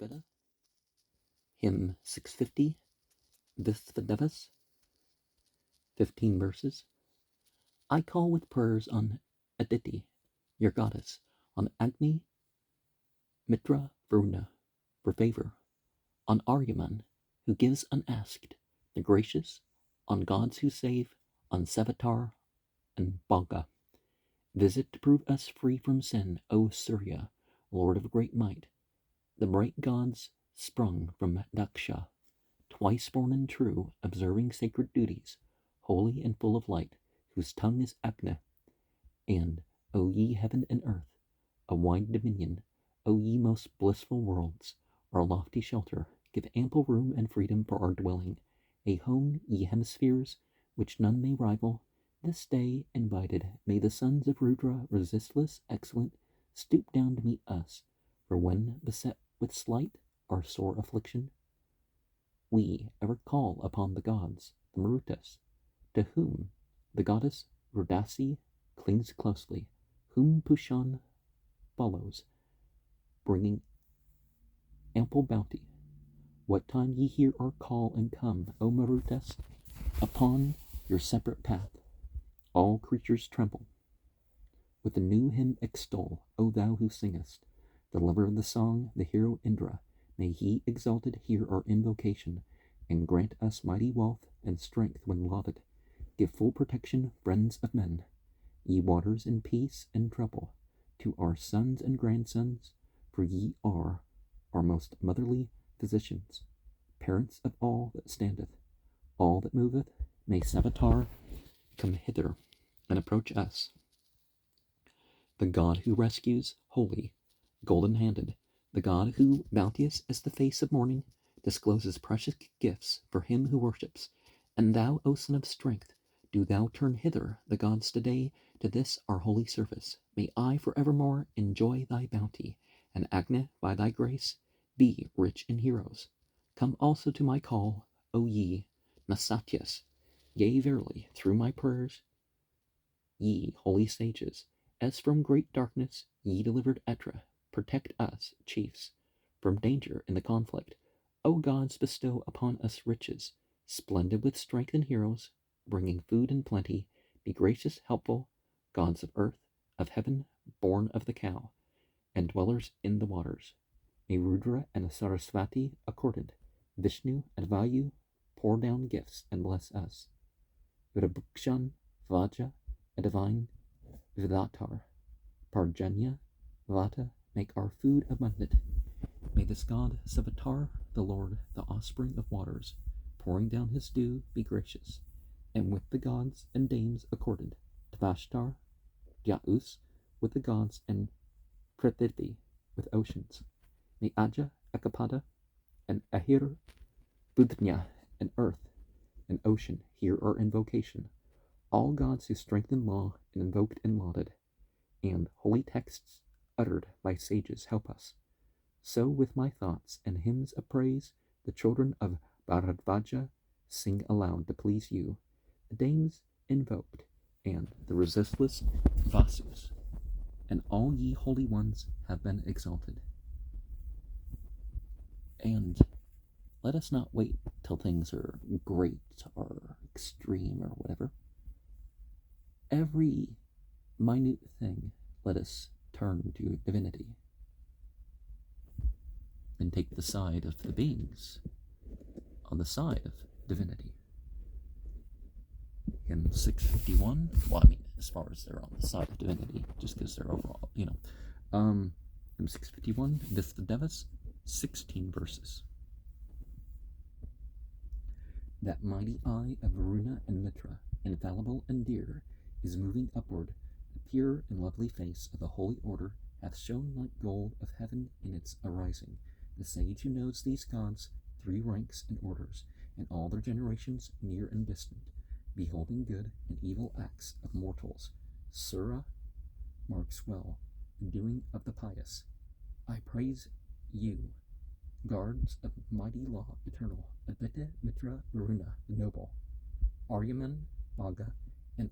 Rigveda, hymn 650, Visvadevas, 15 verses. I call with prayers on Aditi, your goddess, on Agni, Mitra, Varuna, for favor, on Aryaman, who gives unasked, the gracious, on gods who save, on Savitar and Bhaga. Visit to prove us free from sin, O Surya, Lord of great might. The bright gods sprung from Daksha, twice born and true, observing sacred duties, holy and full of light, whose tongue is Agni. And, O ye heaven and earth, a wide dominion, O ye most blissful worlds, our lofty shelter, give ample room and freedom for our dwelling, a home, ye hemispheres, which none may rival. This day invited, may the sons of Rudra, resistless, excellent, stoop down to meet us, for when beset with slight or sore affliction, we ever call upon the gods, the Marutas, to whom the goddess Rudasi clings closely, whom Pushan follows, bringing ample bounty. What time ye hear our call and come, O Marutas, upon your separate path, all creatures tremble. With a new hymn extol, O thou who singest, the lover of the song, the hero Indra, may he exalted hear our invocation, and grant us mighty wealth and strength when lauded. Give full protection, friends of men, ye waters in peace and trouble, to our sons and grandsons, for ye are our most motherly physicians, parents of all that standeth, all that moveth. May Savitar come hither and approach us. The God who rescues, holy, golden-handed, the God who, bounteous as the face of morning, discloses precious gifts for him who worships. And thou, O Son of Strength, do thou turn hither the gods today to this our holy service. May I forevermore enjoy thy bounty, and Agni, by thy grace, be rich in heroes. Come also to my call, O ye Nasatyas. Yea, verily, through my prayers, ye holy sages, as from great darkness ye delivered Etra, protect us, chiefs, from danger in the conflict. O gods, bestow upon us riches, splendid with strength and heroes, bringing food and plenty. Be gracious, helpful, gods of earth, of heaven, born of the cow, and dwellers in the waters. May Rudra and Sarasvati accorded, Vishnu and Vayu pour down gifts and bless us. Virabhukshan, Vaja, a divine Vidatar, Parjanya, Vata, make our food abundant. May this god Savitar, the Lord, the offspring of waters, pouring down his dew, be gracious, and with the gods and dames accorded, Tvashtar, Dyaus, with the gods, and Prithivi, with oceans. May Aja, Akapada, and Ahir, Budhnya, and earth, and ocean hear our invocation. All gods who strengthen law and invoked and lauded, and holy texts uttered by sages help us. So with my thoughts and hymns of praise, the children of Bharadvaja sing aloud to please you, the dames invoked, and the resistless Vasus, and all ye holy ones have been exalted. And let us not wait till things are great or extreme or whatever. Every minute thing, let us turn to divinity and take the side of the beings on the side of divinity. In 651, well, I mean, as far as they're on the side of divinity, just because they're overall, in 651, Visvadevas, 16 verses. That mighty eye of Varuna and Mitra, infallible and dear, is moving upward. The pure and lovely face of the holy order hath shone like gold of heaven in its arising. The sage who knows these gods, 3 ranks and orders, and all their generations near and distant, beholding good and evil acts of mortals, Sura marks well the doing of the pious. I praise you, guards of mighty law eternal, Aditya, Mitra, Varuna, the noble, Aryaman, Bhaga, and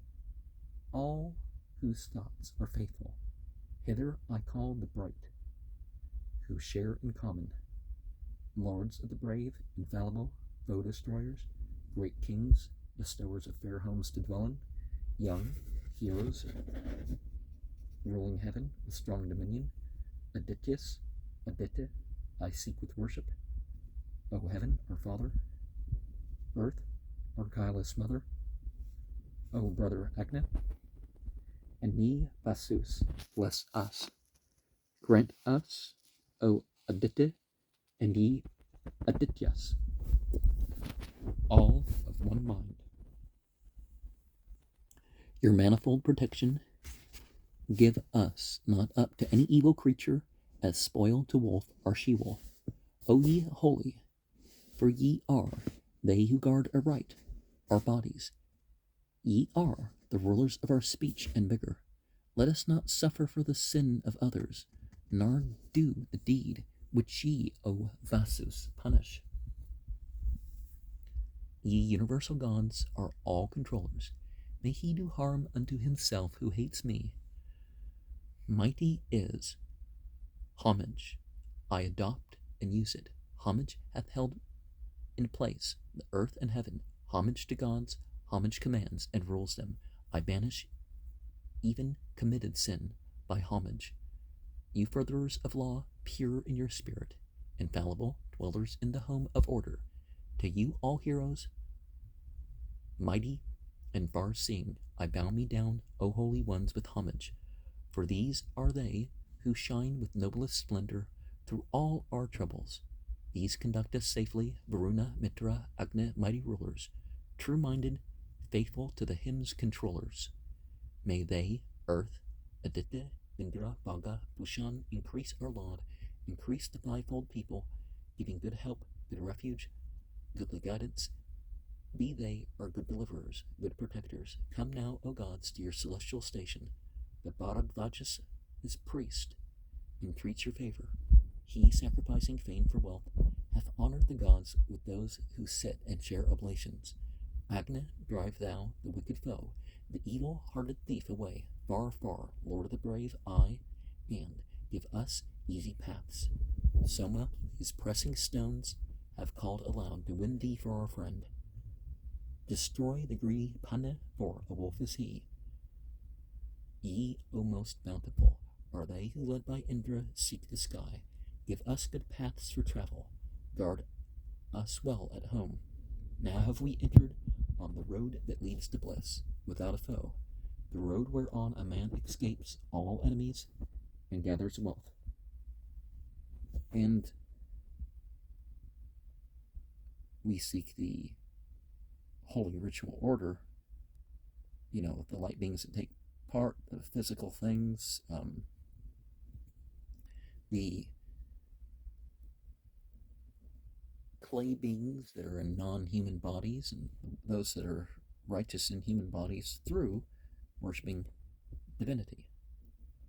all whose thoughts are faithful. Hither I call the bright, who share in common lords of the brave, infallible, foe destroyers, great kings, bestowers of fair homes to dwell in, young heroes ruling heaven with strong dominion, Adityas, Aditya, I seek with worship. O heaven, our Father, earth, our guileless mother, O brother Agni, and me, Vasus, bless us. Grant us, O Aditya, and ye, Adityas, all of one mind. Your manifold protection give us not up to any evil creature, as spoil to wolf or she-wolf. O ye holy, for ye are they who guard aright our bodies. Ye are the rulers of our speech and vigor. Let us not suffer for the sin of others, nor do the deed which ye, O Vasus, punish. Ye universal gods are all controllers. May he do harm unto himself who hates me. Mighty is homage. I adopt and use it. Homage hath held in place the earth and heaven. Homage to gods, homage commands and rules them. I banish even committed sin by homage. You furtherers of law, pure in your spirit, infallible, dwellers in the home of order, to you all heroes, mighty and far-seeing, I bow me down, O holy ones, with homage, for these are they who shine with noblest splendor through all our troubles. These conduct us safely, Varuna, Mitra, Agni, mighty rulers, true-minded, faithful to the hymn's controllers. May they, earth, Aditya, Indra, Bhaga, Bhushan, increase our laud, increase the fivefold people, giving good help, good refuge, goodly guidance. Be they our good deliverers, good protectors. Come now, O gods, to your celestial station. The Bharadvajas, his priest, entreats your favor. He, sacrificing fame for wealth, hath honored the gods with those who sit and share oblations. Agni, drive thou the wicked foe, the evil-hearted thief away, far, far, Lord of the brave, and give us easy paths. Soma, his pressing stones, have called aloud to win thee for our friend. Destroy the greedy Panna, for a wolf is he. Ye, O most bountiful, are they who, led by Indra, seek the sky. Give us good paths for travel. Guard us well at home. Now have we entered on the road that leads to bliss, without a foe, the road whereon a man escapes all enemies and gathers wealth. And we seek the holy ritual order, the light beings that take part, the physical things, the clay beings that are in non-human bodies, and those that are righteous in human bodies through worshiping divinity.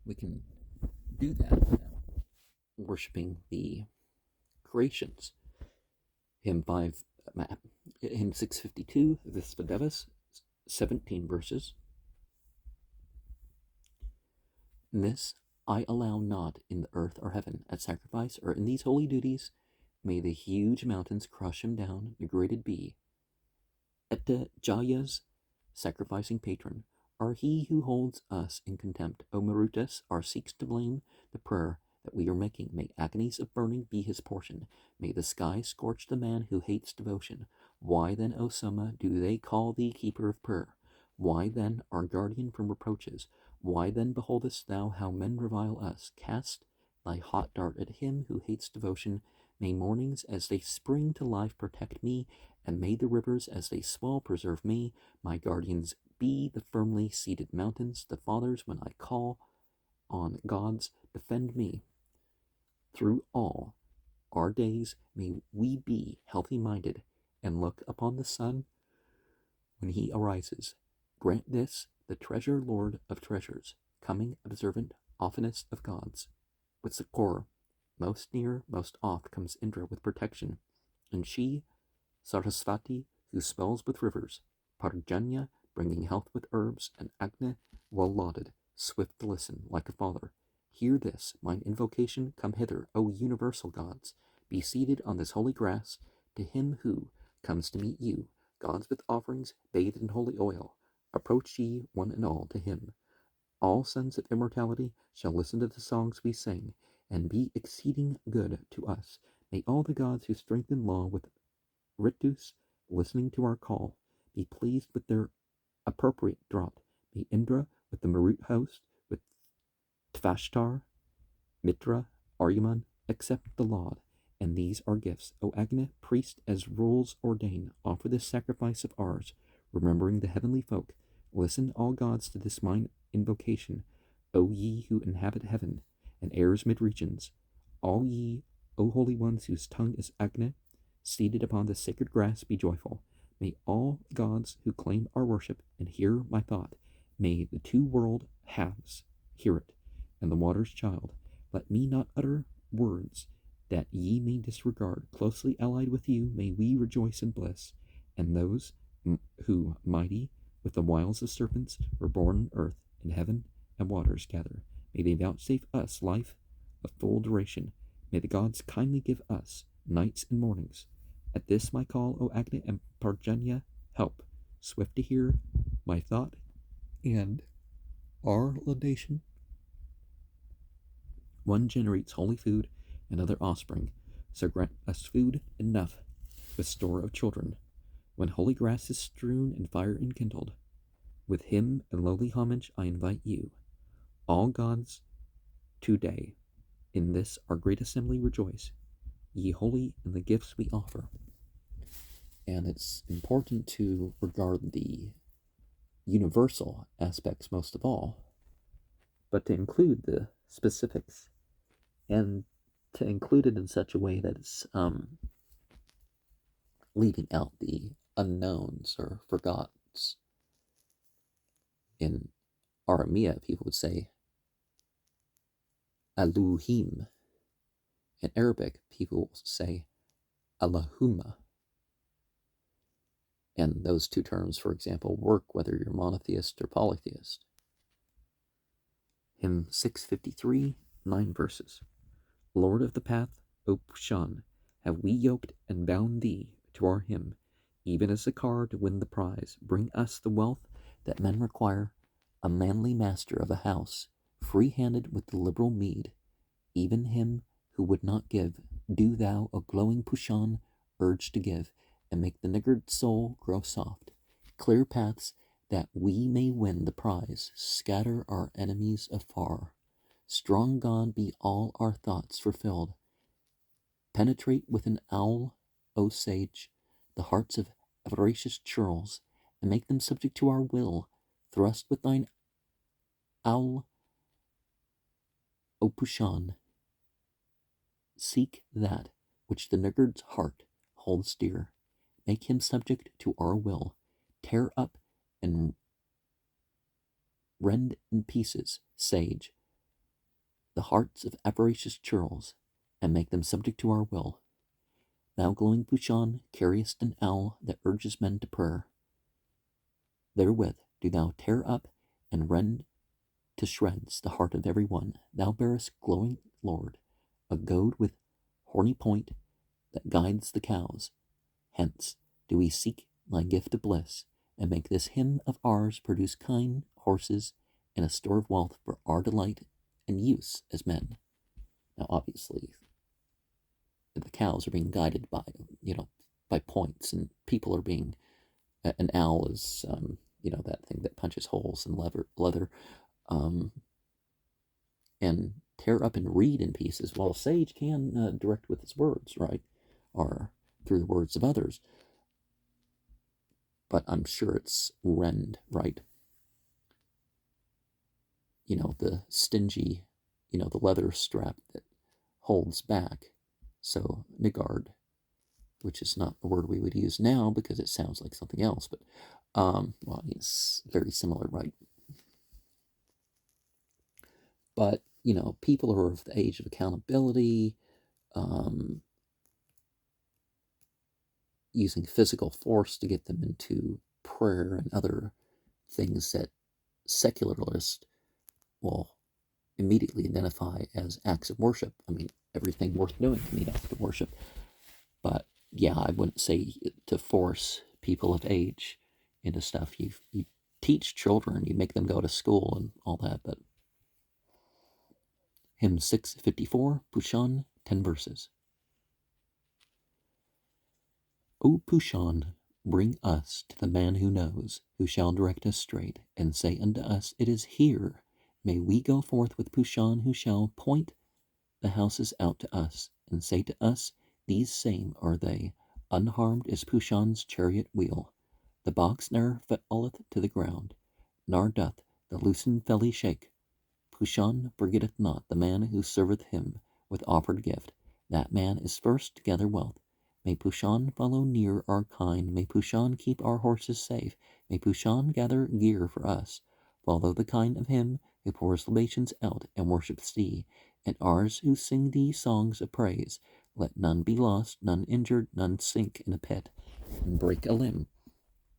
We can do that now, worshiping the creations. Hymn 6.52, Vedas 17 verses. This I allow not in the earth or heaven, at sacrifice or in these holy duties. May the huge mountains crush him down, degraded be. Etta Jaya's sacrificing patron, are he who holds us in contempt. O Marutas, our seeks to blame the prayer that we are making. May agonies of burning be his portion. May the sky scorch the man who hates devotion. Why then, O Soma, do they call thee keeper of prayer? Why then, our guardian from reproaches? Why then beholdest thou how men revile us? Cast thy hot dart at him who hates devotion. May mornings as they spring to life protect me, and may the rivers as they swell preserve me. My guardians be the firmly seated mountains. The fathers, when I call on gods, defend me. Through all our days may we be healthy-minded, and look upon the sun when he arises. Grant this, the treasure lord of treasures, coming observant, oftenest of gods. With succor, most near, most oft comes Indra with protection, and she, Sarasvati, who spells with rivers, Parjanya, bringing health with herbs, and Agni, well lauded, swift to listen, like a father. Hear this, mine invocation, come hither, O universal gods. be seated on this holy grass. To him who comes to meet you, gods with offerings bathed in holy oil, approach ye one and all to him. All sons of immortality shall listen to the songs we sing, and be exceeding good to us. May all the gods who strengthen law with ritus, listening to our call, be pleased with their appropriate draught. May Indra with the Marut host, with Tvashtar, Mitra, Aryaman, accept the laud, and these are gifts. O Agni, priest, as rules ordain, offer this sacrifice of ours, remembering the heavenly folk. Listen, all gods, to this mine invocation. O ye who inhabit heaven and air's mid-regions, all ye, O holy ones whose tongue is Agni, seated upon the sacred grass, be joyful. May all gods who claim our worship and hear my thought, may the two world halves hear it, and the water's child. Let me not utter words that ye may disregard. Closely allied with you, may we rejoice in bliss. And those who, mighty with the wiles of serpents, were born on earth, in heaven and waters gather. May they vouchsafe us life of full duration. May the gods kindly give us nights and mornings. At this my call, O Agni and Parjanya, help, swift to hear my thought and our laudation. One generates holy food, another offspring, so grant us food enough with store of children. When holy grass is strewn and fire enkindled, with hymn and lowly homage I invite you. All gods today in this our great assembly rejoice, ye holy in the gifts we offer. And it's important to regard the universal aspects most of all, but to include the specifics, and to include it in such a way that it's leaving out the unknowns or forgottens. In Aramea, people would say Elohim. In Arabic, people say Allahumma. And those two terms, for example, work whether you're monotheist or polytheist. Hymn 653, 9 verses. Lord of the path, O Pushan, have we yoked and bound thee to our hymn, even as a car to win the prize. Bring us the wealth that men require, a manly master of a house, free-handed with the liberal meed. Even him who would not give, do thou, O glowing Pushan, urge to give, and make the niggard soul grow soft. Clear paths that we may win the prize, scatter our enemies afar. Strong God, be all our thoughts fulfilled. Penetrate with an owl, O sage, the hearts of avaricious churls, and make them subject to our will. Thrust with thine owl, O Pushan. Seek that which the niggard's heart holds dear. Make him subject to our will. Tear up and rend in pieces, sage, the hearts of avaricious churls, and make them subject to our will. Thou glowing Pushan, carriest an owl that urges men to prayer. Therewith do thou tear up and rend to shreds the heart of every one. Thou bearest, glowing Lord, a goad with horny point that guides the cows. Hence do we seek thy gift of bliss, and make this hymn of ours produce kine, horses, and a store of wealth for our delight and use as men. Now, obviously, the cows are being guided by, by points, and people are being, an owl is, that thing that punches holes in leather, and tear up and read in pieces. Well, a sage can direct with his words, right? Or through the words of others. But I'm sure it's rend, right? The stingy, the leather strap that holds back. So, niggard, which is not a word we would use now because it sounds like something else, but, it's very similar, right? But, people are of the age of accountability, using physical force to get them into prayer and other things that secularists will immediately identify as acts of worship. I mean, everything worth doing can be an act of worship. But yeah, I wouldn't say to force people of age into stuff. You teach children, you make them go to school and all that. But hymn 654, Pushan, 10 verses. O Pushan, bring us to the man who knows, who shall direct us straight, and say unto us, it is here. May we go forth with Pushan, who shall point the houses out to us, and say to us, these same are they. Unharmed is Pushan's chariot wheel. The box ne'er falleth to the ground, nor doth the loosened felly shake. Pushan forgetteth not the man who serveth him with offered gift. That man is first to gather wealth. May Pushan follow near our kind. May Pushan keep our horses safe. May Pushan gather gear for us. Follow the kind of him who pours libations out and worships thee, and ours who sing thee songs of praise. Let none be lost, none injured, none sink in a pit and break a limb.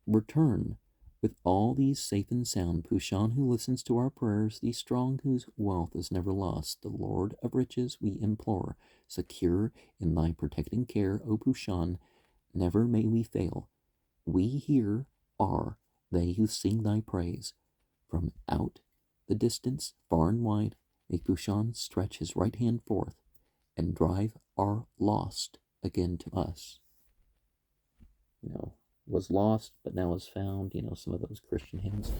Return with all these safe and sound. Pushan, who listens to our prayers, thee strong, whose wealth is never lost. The Lord of riches we implore, secure in thy protecting care. O Pushan, never may we fail. We here are they who sing thy praise. From out the distance, far and wide, may Pushan stretch his right hand forth and drive our lost again to us. Was lost but now is found, some of those Christian hymns.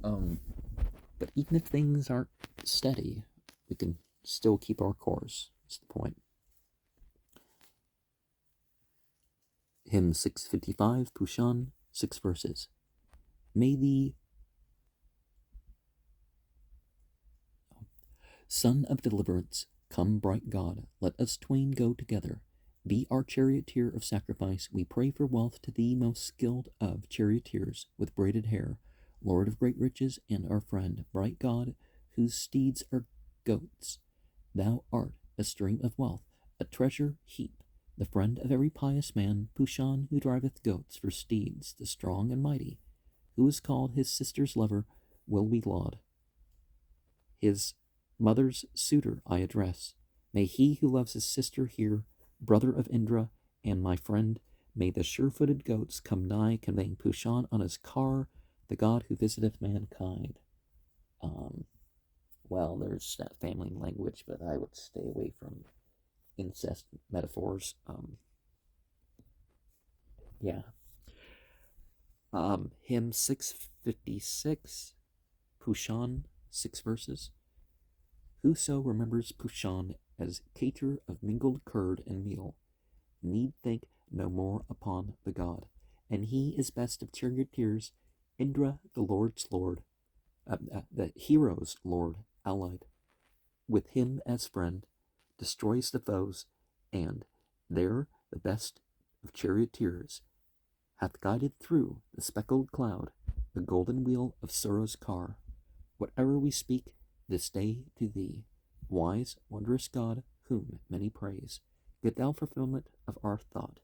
But even if things aren't steady, we can still keep our course. That's the point. Hymn 655, Pushan, 6 verses. May the Son of Deliverance come, bright God, let us twain go together. Be our charioteer of sacrifice. We pray for wealth to thee, most skilled of charioteers with braided hair, Lord of great riches and our friend, bright God, whose steeds are goats. Thou art a stream of wealth, a treasure heap, the friend of every pious man, Pushan, who driveth goats for steeds, the strong and mighty, who is called his sister's lover, will we laud. His mother's suitor I address. May he who loves his sister hear, brother of Indra and my friend. May the sure-footed goats come nigh, conveying Pushan on his car, the god who visiteth mankind. Well, there's that family language, but I would stay away from incest metaphors. Yeah. Hymn 656, Pushan, 6 verses. Whoso remembers Pushan as cater of mingled curd and meal, need think no more upon the god. And he is best of charioteers, Indra, the Lord's Lord, the hero's Lord, allied with him as friend, destroys the foes, and there the best of charioteers hath guided through the speckled cloud, the golden wheel of Sura's car. Whatever we speak this day to thee, wise, wondrous God, whom many praise, give thou fulfillment of our thought.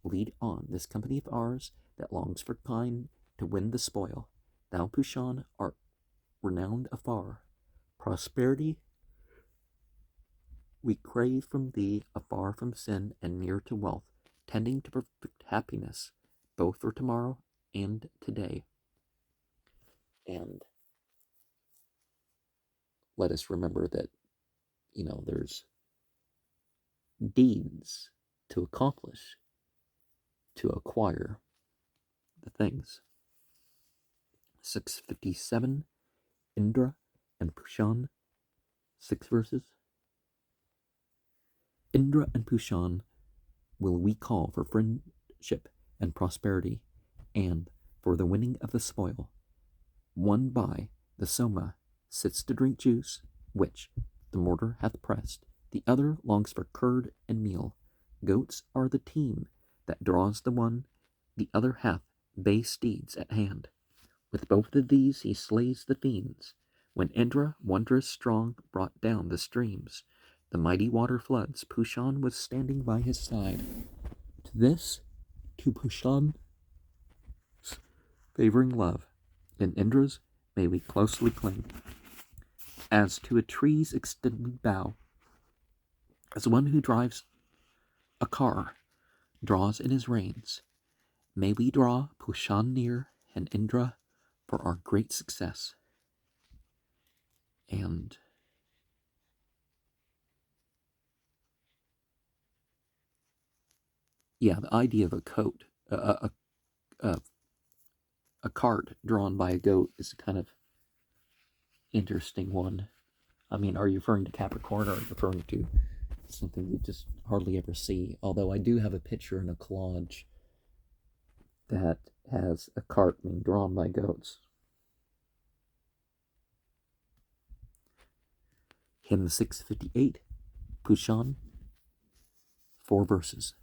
Lead on this company of ours that longs for kind to win the spoil. Thou, Pushan, art renowned afar. Prosperity we crave from thee, afar from sin and near to wealth, tending to perfect happiness, both for tomorrow and today. And let us remember that, there's deeds to accomplish, to acquire the things. 657, Indra and Pushan, 6 verses. Indra and Pushan will we call for friendship and prosperity, and for the winning of the spoil. One by the Soma sits to drink juice, which the mortar hath pressed. The other longs for curd and meal. Goats are the team that draws the one, the other hath bay steeds at hand. With both of these he slays the fiends. When Indra, wondrous strong, brought down the streams, the mighty water floods, Pushan was standing by his side. To this, to Pushan's favoring love, and Indra's may we closely cling. as to a tree's extended bough, as one who drives a car draws in his reins. May we draw Pushan near and Indra for our great success. And yeah, the idea of a coat, a cart drawn by a goat is kind of interesting one. I mean, are you referring to Capricorn, or are you referring to something you just hardly ever see? Although I do have a picture in a collage that has a cart being drawn by goats. Hymn 658, Pushan, 4 verses.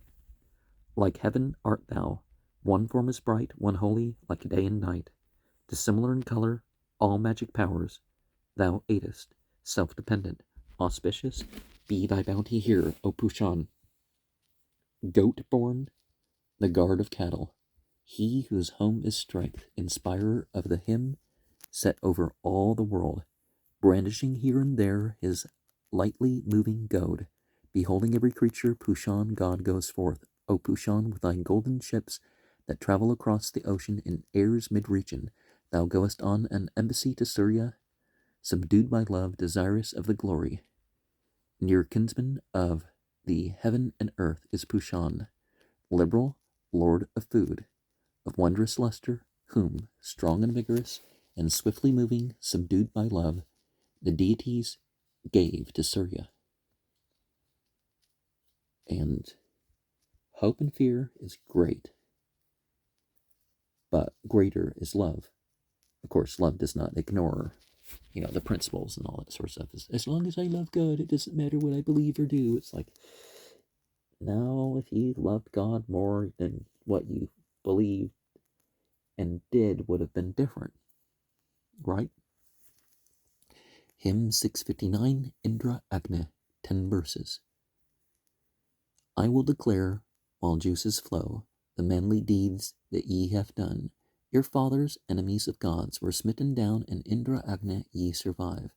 Like heaven art thou, one form is bright, one holy, like day and night. Dissimilar in color, all magic powers, thou aidest, self-dependent, auspicious, be thy bounty here, O Pushan. Goat-born, the guard of cattle, he whose home is strength, inspirer of the hymn, set over all the world, brandishing here and there his lightly moving goad, beholding every creature, Pushan God goes forth, O Pushan, with thy golden ships that travel across the ocean in air's mid-region, thou goest on an embassy to Surya, subdued by love, desirous of the glory. Near kinsman of the heaven and earth is Pushan, liberal, lord of food, of wondrous luster, whom, strong and vigorous, and swiftly moving, subdued by love, the deities gave to Surya. And hope and fear is great, but greater is love. Of course, love does not ignore, the principles and all that sort of stuff. As long as I love God, it doesn't matter what I believe or do. It's like, no, if you loved God more than what you believed and did would have been different, right? Hymn 659, Indra Agni, 10 verses. I will declare, while juices flow, the manly deeds that ye have done. Your fathers, enemies of gods, were smitten down, and Indra Agni ye survive.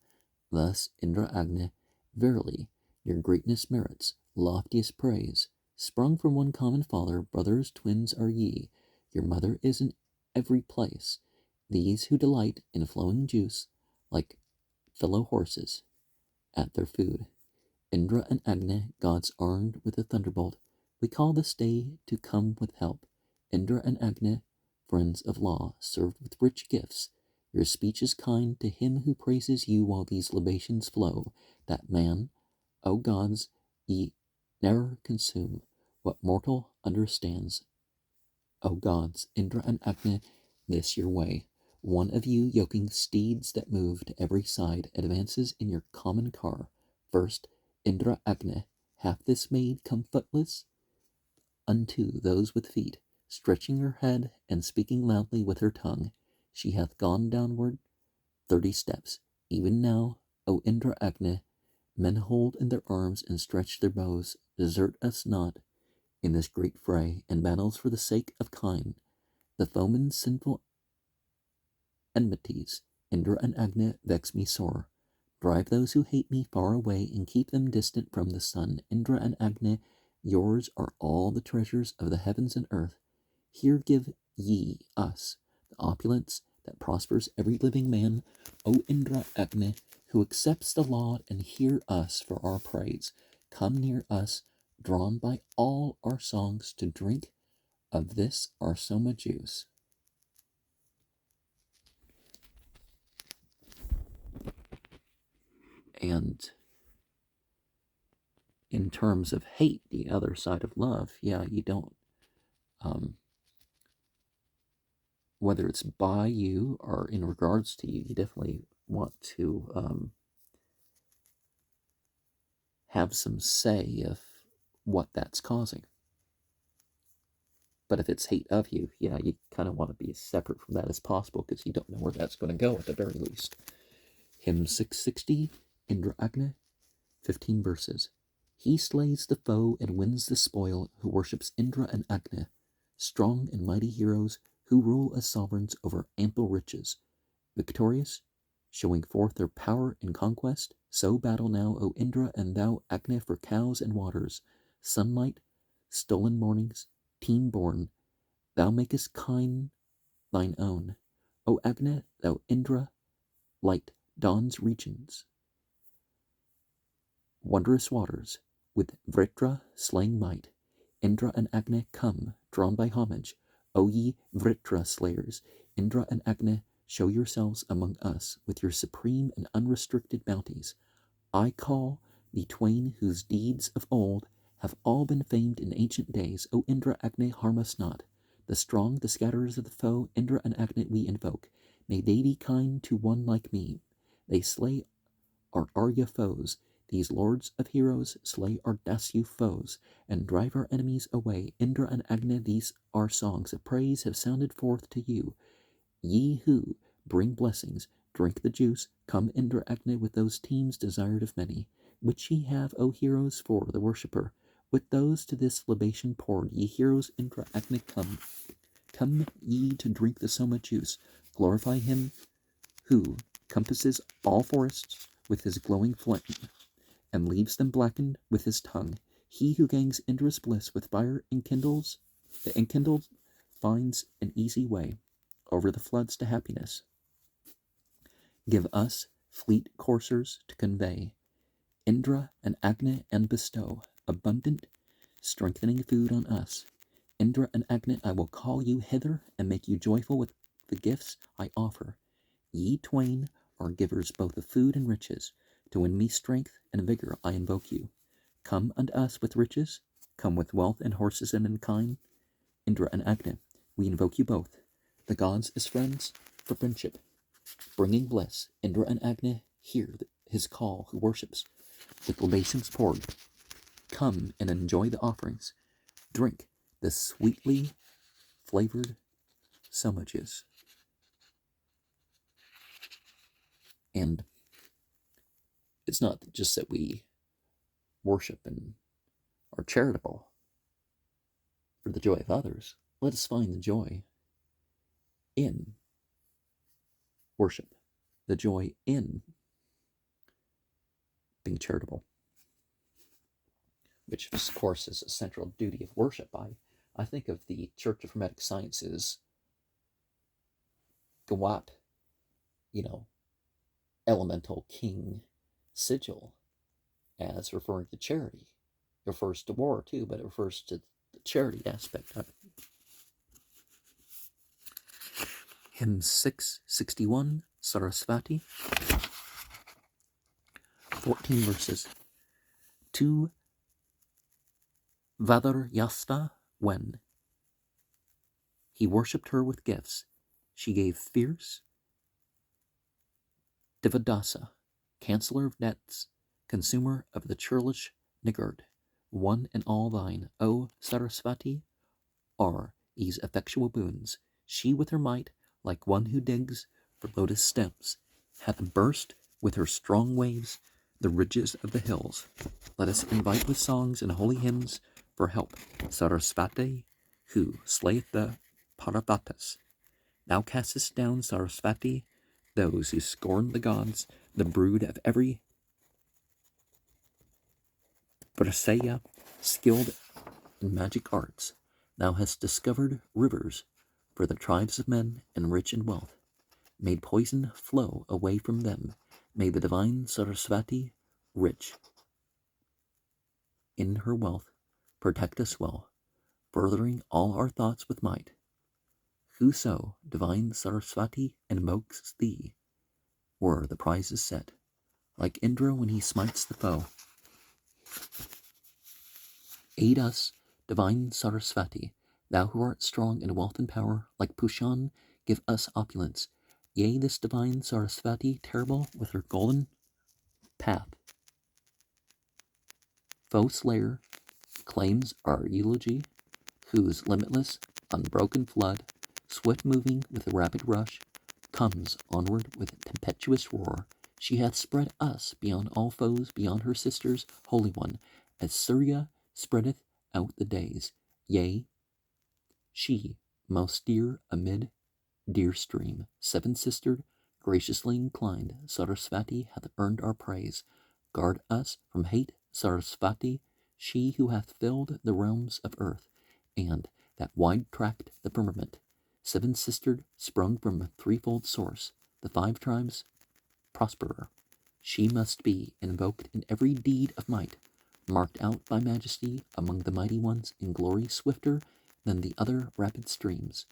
Thus, Indra Agni, verily, your greatness merits loftiest praise. Sprung from one common father, brothers, twins are ye. Your mother is in every place. These who delight in flowing juice, like fellow horses, at their food. Indra and Agni, gods armed with a thunderbolt, we call this day to come with help. Indra and Agni, friends of law, served with rich gifts. Your speech is kind to him who praises you while these libations flow. That man, O gods, ye ne'er consume what mortal understands. O gods, Indra and Agni, this your way. One of you, yoking steeds that move to every side, advances in your common car. First, Indra Agni, hath this maid come footless unto those with feet, stretching her head and speaking loudly with her tongue. She hath gone downward 30 steps. Even now, O Indra Agni, men hold in their arms and stretch their bows. Desert us not in this great fray, and battles for the sake of kind. The foeman's sinful enmities, Indra and Agni, vex me sore. Drive those who hate me far away, and keep them distant from the sun. Indra and Agni, yours are all the treasures of the heavens and earth. Here give ye us the opulence that prospers every living man. O Indra Agni, who accepts the laud, and hear us for our praise. Come near us, drawn by all our songs, to drink of this our soma juice. And in terms of hate, the other side of love, you don't, whether it's by you or in regards to you, you definitely want to have some say of what that's causing. But if it's hate of you, you kind of want to be as separate from that as possible, because you don't know where that's going to go at the very least. Hymn 660, Indra Agni, 15 verses. He slays the foe and wins the spoil, who worships Indra and Agni, strong and mighty heroes who rule as sovereigns over ample riches. Victorious, showing forth their power in conquest. So battle now, O Indra, and thou, Agni, for cows and waters, sunlight, stolen mornings, team born, thou makest kine thine own. O Agni, thou Indra, light, dawn's regions, wondrous waters, with Vritra slaying might, Indra and Agni come, drawn by homage. O ye Vritra slayers, Indra and Agni, show yourselves among us with your supreme and unrestricted bounties. I call the twain whose deeds of old have all been famed in ancient days. O Indra, Agni, harm us not. The strong, the scatterers of the foe, Indra and Agni we invoke. May they be kind to one like me. They slay our Arya foes. These lords of heroes slay our Dasyu foes, and drive our enemies away. Indra and Agni, these our songs of praise have sounded forth to you. Ye who bring blessings, drink the juice. Come, Indra, Agni, with those teams desired of many, which ye have, O heroes, for the worshipper. With those to this libation poured, ye heroes, Indra, Agni, come. Come ye to drink the Soma juice. Glorify him who compasses all forests with his glowing flame, and leaves them blackened with his tongue. He who gangs Indra's bliss with fire enkindles, the enkindled finds an easy way over the floods to happiness. Give us fleet coursers to convey Indra and Agni, and bestow abundant, strengthening food on us. Indra and Agni, I will call you hither and make you joyful with the gifts I offer. Ye twain are givers both of food and riches. To win me strength and vigor I invoke you. Come unto us with riches, come with wealth and horses and in kind. Indra and Agni, we invoke you both, the gods as friends for friendship, bringing bliss. Indra and Agni, hear his call who worships, with libations poured. Come and enjoy the offerings. Drink the sweetly flavored Soma juice. And it's not just that we worship and are charitable for the joy of others. Let us find the joy in worship, the joy in being charitable, which of course is a central duty of worship. I think of the Church of Hermetic Sciences Gawat, elemental king sigil as referring to charity. It refers to war too, but it refers to the charity aspect of it. Hymn 6.61, Sarasvati, 14 verses. To Vadaryasta, when he worshipped her with gifts, she gave fierce Devadasa, canceller of debts, consumer of the churlish niggard, one and all thine, O Sarasvati, are these effectual boons. She with her might, like one who digs for lotus stems, hath burst with her strong waves the ridges of the hills. Let us invite with songs and holy hymns for help Sarasvati, who slayeth the Paravatas. Thou castest down, Sarasvati, those who scorn the gods, the brood of every Brahsaya, skilled in magic arts. Thou hast discovered rivers for the tribes of men, and rich in wealth, made poison flow away from them. May the divine Sarasvati, rich in her wealth, protect us well, furthering all our thoughts with might. Whoso, divine Sarasvati, invokes thee, were the prizes set, like Indra when he smites the foe. Aid us, divine Sarasvati, thou who art strong in wealth and power, like Pushan, give us opulence. Yea, this divine Sarasvati, terrible with her golden path, foe slayer, claims our eulogy, whose limitless, unbroken flood, swift moving with a rapid rush, comes onward with tempestuous roar. She hath spread us beyond all foes, beyond her sisters, Holy One, as Surya spreadeth out the days. Yea, she, most dear amid dear stream, seven-sistered, graciously inclined, Sarasvati hath earned our praise. Guard us from hate, Sarasvati, she who hath filled the realms of earth, and that wide tract the firmament, seven-sistered, sprung from a threefold source, the 5 tribes prosperer. She must be invoked in every deed of might, marked out by majesty among the mighty ones in glory swifter than the other rapid streams,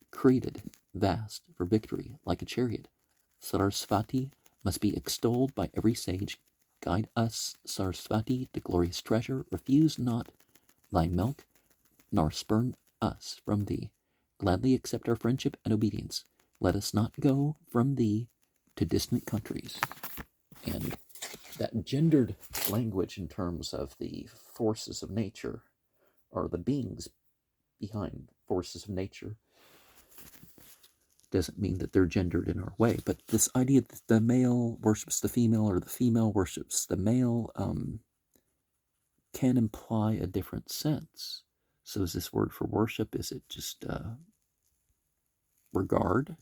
created vast for victory like a chariot. Sarasvati must be extolled by every sage. Guide us, Sarasvati, to glorious treasure. Refuse not thy milk, nor spurn us from thee. Gladly accept our friendship and obedience. Let us not go from thee to distant countries. And that gendered language in terms of the forces of nature, or the beings behind forces of nature, doesn't mean that they're gendered in our way. But this idea that the male worships the female or the female worships the male can imply a different sense. So is this word for worship, is it just regard?